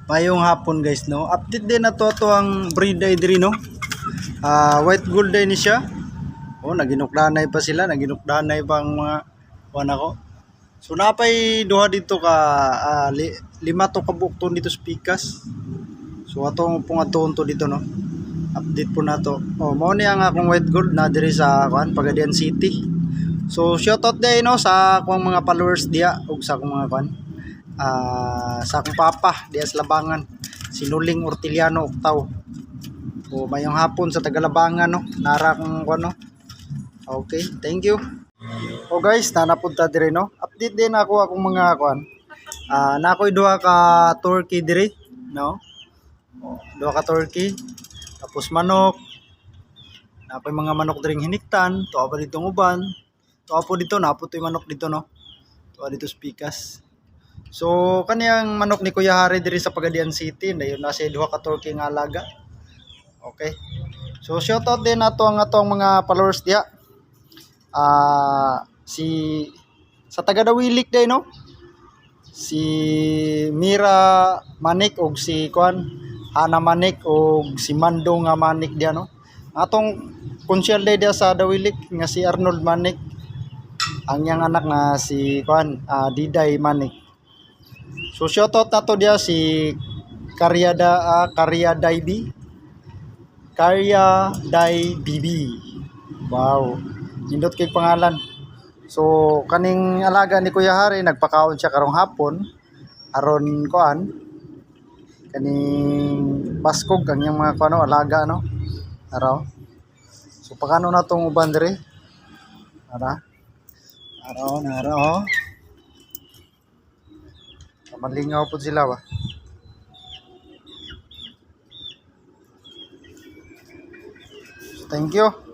Mayong hapon guys no. Update din na to ang breed ay diri no. White gold day ni siya. Oh, naginukdanay pa sila, naginukdanay pa ang mga kuan ako. So napay duha dito ka lima to ka bukton dito sa Pikas. So atong pungadton to dito no. Update po na to. Oh, mao ni ang akong white gold na diri sa kuan Pagadian City. So shoutout day no sa akong mga followers diya ug sa akong mga kuan. Sa akong papa diya sa Labangan, Sinuling Orteliano Octaw. O mayong hapon sa Tagalabangan no, nara kong ano. Okay, thank you. O guys, nanapunta dire no. Update din ako akong mga kuan. Nakoy duha ka turkey dire no. Duha ka turkey. Tapos manok. Napoy mga manok diring hiniktan, tuwa pa dito uban. Tuwa po dito naputoy manok dito no. Tuwa dito sa Pikas. So kaniyang manok ni Kuya Hari diri sa Pagadian City, dayon na siya duha ka turkey nga alaga. Okay. So shoutout din nato ang atong mga followers diha. Si sa taga Dawilik day no. Si Mira Manik og si Kuan Hana Manik og si Mando nga Manik diha no. Atong konsyal day diha sa Dawilik nga si Arnold Manik. Ang yang anak nga si Kuan Diday Manik. So shoutout nato dia si Karyaday Bibi. Wow. Nindot kay pangalan. So kaning alaga ni Kuya Hari nagpakaon siya karong hapon aron kuan kaning baskog ang yang mga kuano alaga no. Araw. So pakano na tong uban dire? Araw. Malingaw po sila ba? Thank you.